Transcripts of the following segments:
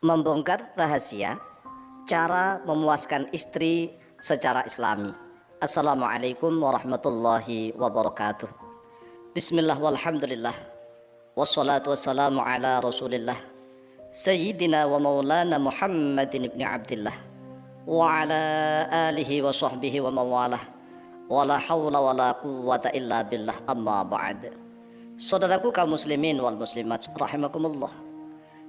Membongkar rahasia cara memuaskan istri secara islami. Assalamualaikum warahmatullahi wabarakatuh. Bismillah walhamdulillah, wassalatu wassalamu ala rasulillah Sayyidina wa maulana Muhammadin ibn Abdillah wa ala alihi wa sahbihi wa mawalah, wa la hawla wa la quwwata illa billah, amma ba'd. Saudaraku kaum muslimin wal muslimat rahimakumullah,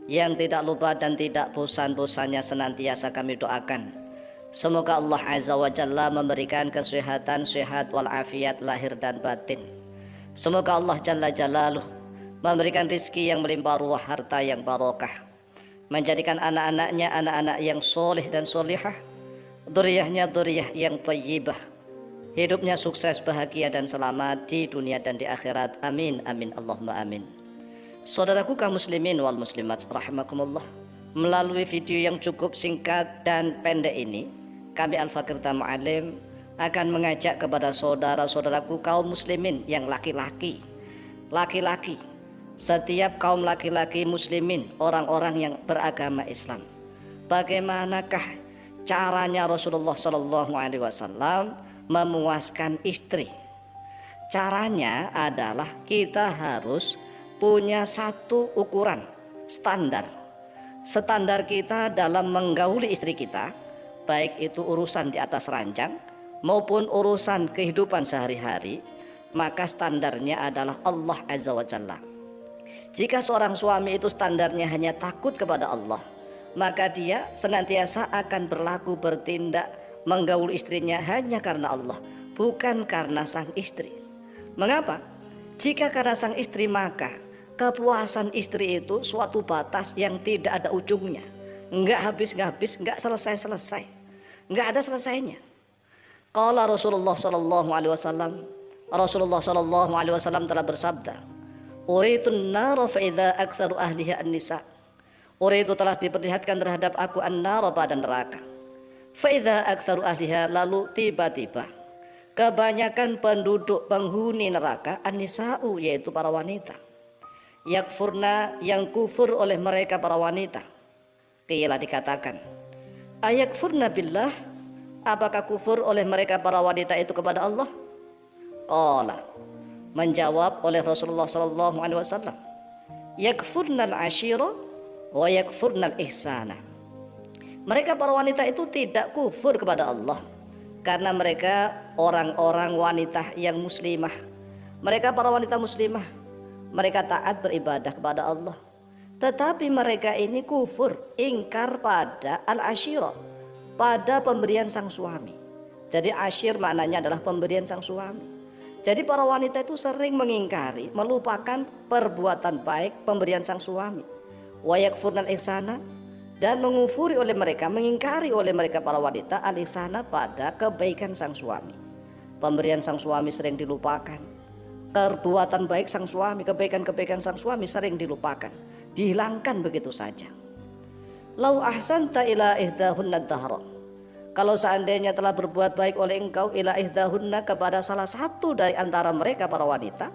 yang tidak lupa dan tidak bosan-bosannya senantiasa kami doakan, semoga Allah Azza wa Jalla memberikan kesehatan, sehat walafiat lahir dan batin. Semoga Allah Jalla Jalaluh memberikan rizki yang melimpah ruah, harta yang barokah, menjadikan anak-anaknya anak-anak yang soleh dan solihah, dzurriyyahnya dzurriyyah yang thayyibah, hidupnya sukses, bahagia dan selamat di dunia dan di akhirat. Amin amin Allahumma amin. Saudaraku kaum muslimin wal muslimat rahimakumullah, melalui video yang cukup singkat dan pendek ini, kami Al-Fakir Mu'allim akan mengajak kepada saudara-saudaraku kaum muslimin yang laki-laki, setiap kaum laki-laki muslimin, orang-orang yang beragama Islam, bagaimanakah caranya Rasulullah Shallallahu Alaihi Wasallam memuaskan istri. Caranya adalah kita harus punya satu ukuran standar kita dalam menggauli istri kita, baik itu urusan di atas ranjang maupun urusan kehidupan sehari-hari, maka standarnya adalah Allah Azza wa Jalla. Jika seorang suami itu standarnya hanya takut kepada Allah, maka dia senantiasa akan berlaku, bertindak, menggauli istrinya hanya karena Allah, bukan karena sang istri. Mengapa? Jika karena sang istri, maka kepuasan istri itu suatu batas yang tidak ada ujungnya, enggak habis, enggak selesai, enggak ada selesainya. Qala Rasulullah Shallallahu Alaihi Wasallam, Rasulullah Shallallahu Alaihi Wasallam telah bersabda, "Uritun nar fa idza aktsaru ahliha an-nisa." Uritu telah diperlihatkan terhadap aku an-nar, pada neraka. Fa idza aktsaru ahliha, lalu tiba-tiba kebanyakan penduduk penghuni neraka an-nisa'u, yaitu para wanita. Yakfurna, yang kufur oleh mereka para wanita. Qila, dikatakan, ayakfurna billah, apakah kufur oleh mereka para wanita itu kepada Allah? Qala, menjawab oleh Rasulullah sallallahu alaihi wasallam, yakfurnal ashira wa yakfurnal ihsana. Mereka para wanita itu tidak kufur kepada Allah karena mereka orang-orang wanita yang muslimah. Mereka para wanita muslimah, mereka taat beribadah kepada Allah. Tetapi mereka ini kufur, ingkar pada al-ashira, pada pemberian sang suami. Jadi ashir maknanya adalah pemberian sang suami. Jadi para wanita itu sering mengingkari, melupakan perbuatan baik pemberian sang suami. Wa yakfurnal ihsana, dan mengufuri oleh mereka, mengingkari oleh mereka para wanita al-ihsana, pada kebaikan sang suami. Pemberian sang suami sering dilupakan. Perbuatan baik sang suami, kebaikan-kebaikan sang suami sering dilupakan, dihilangkan begitu saja. Lau ahsanta ila ihdahunna dahra, kalau seandainya telah berbuat baik oleh engkau ila ihdahunna, kepada salah satu dari antara mereka para wanita,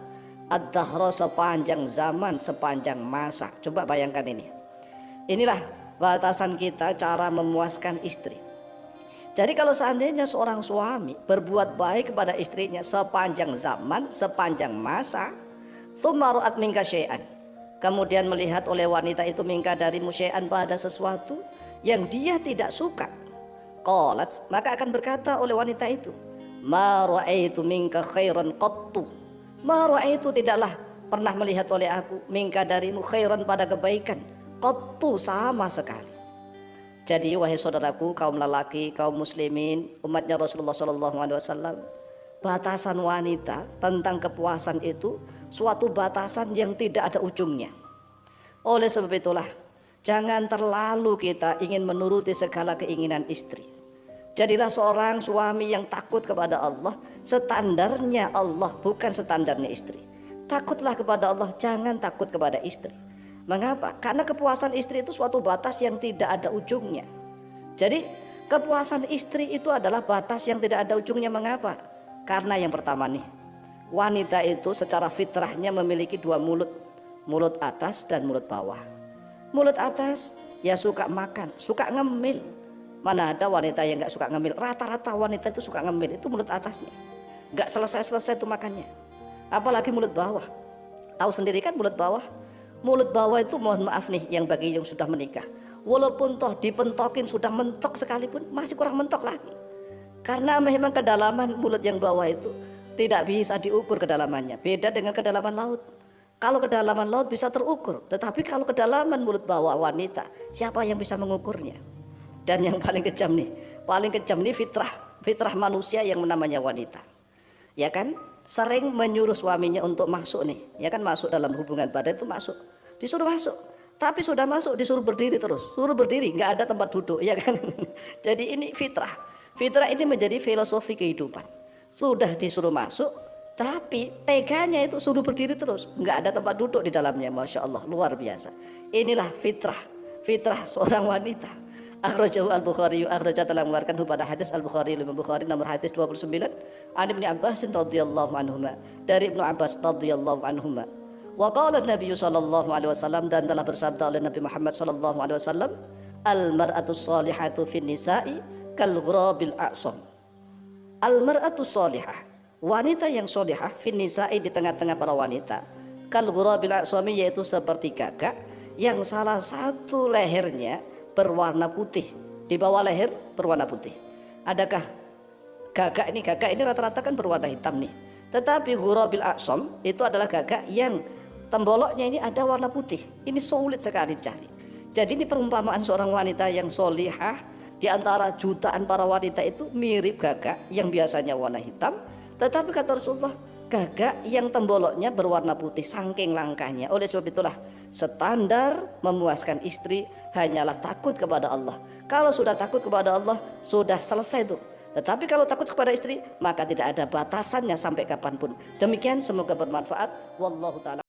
ad-dahra, sepanjang zaman, sepanjang masa. Coba bayangkan ini. Inilah batasan kita cara memuaskan istri. Jadi kalau seandainya seorang suami berbuat baik kepada istrinya sepanjang zaman, sepanjang masa, tsumma ra'at minka syai'an, kemudian melihat oleh wanita itu minka darimu syai'an, pada sesuatu yang dia tidak suka, qalat, maka akan berkata oleh wanita itu, ma ra'aitu minka khairan qattu, ma ra'aitu, tidaklah pernah melihat oleh aku minka darimu khairan, pada kebaikan, qattu, sama sekali. Jadi wahai saudaraku kaum lelaki, kaum muslimin, umatnya Rasulullah Shallallahu Alaihi Wasallam, batasan wanita tentang kepuasan itu suatu batasan yang tidak ada ujungnya. Oleh sebab itulah, jangan terlalu kita ingin menuruti segala keinginan istri. Jadilah seorang suami yang takut kepada Allah, standarnya Allah, bukan standarnya istri. Takutlah kepada Allah, jangan takut kepada istri. Mengapa? Karena kepuasan istri itu suatu batas yang tidak ada ujungnya. Jadi kepuasan istri itu adalah batas yang tidak ada ujungnya. Mengapa? Karena yang pertama nih, wanita itu secara fitrahnya memiliki dua mulut, mulut atas dan mulut bawah. Mulut atas ya suka makan, suka ngemil. Mana ada wanita yang nggak suka ngemil? Rata-rata wanita itu suka ngemil, itu mulut atasnya, nggak selesai-selesai itu makannya. Apalagi mulut bawah. Tahu sendiri kan mulut bawah. Mulut bawah itu mohon maaf nih yang bagi yang sudah menikah, walaupun toh dipentokin sudah mentok sekalipun masih kurang mentok lagi. Karena memang kedalaman mulut yang bawah itu tidak bisa diukur kedalamannya. Beda dengan kedalaman laut. Kalau kedalaman laut bisa terukur, tetapi kalau kedalaman mulut bawah wanita, siapa yang bisa mengukurnya? Dan yang paling kejam nih fitrah manusia yang namanya wanita. Ya kan? Sering menyuruh suaminya untuk masuk nih, ya kan, masuk dalam hubungan badan itu masuk. Disuruh masuk. Tapi sudah masuk disuruh berdiri terus. Suruh berdiri, nggak ada tempat duduk, ya kan? Jadi ini fitrah. Fitrah ini menjadi filosofi kehidupan. Sudah disuruh masuk, tapi teganya itu suruh berdiri terus, nggak ada tempat duduk di dalamnya. Masya Allah, luar biasa. Inilah fitrah seorang wanita. Akhrajahu al-Bukhari, akhraja telah mengeluarkan pada hadis al-Bukhari, Imam Bukhari nomor hadis 29. An Ibnu Abbas radhiyallahu anhuma, dari Ibnu Abbas radhiyallahu anhuma. Wa qala Nabi sallallahu alaihi wasallam, dan telah bersabda oleh Nabi Muhammad sallallahu alaihi wasallam, al-mar'atu shalihatu fin nisa'i kal ghurabil a'sam. Al-mar'atu shalihah, wanita yang sholihah, fin nisa'i di tengah-tengah para wanita, kal ghurabil a'sami, yaitu seperti gagak yang salah satu lehernya berwarna putih, di bawah leher berwarna putih. Adakah gagak ini rata-rata kan berwarna hitam nih, tetapi ghurabil a'sam itu adalah gagak yang temboloknya ini ada warna putih. Ini sulit sekali dicari. Jadi ini perumpamaan seorang wanita yang solihah di antara jutaan para wanita itu mirip gagak yang biasanya warna hitam, tetapi kata Rasulullah gagak yang temboloknya berwarna putih, saking langkahnya. Oleh sebab itulah standar memuaskan istri hanyalah takut kepada Allah. Kalau sudah takut kepada Allah sudah selesai tuh. Tetapi kalau takut kepada istri maka tidak ada batasannya sampai kapanpun. Demikian, semoga bermanfaat. Wallahu ta'ala.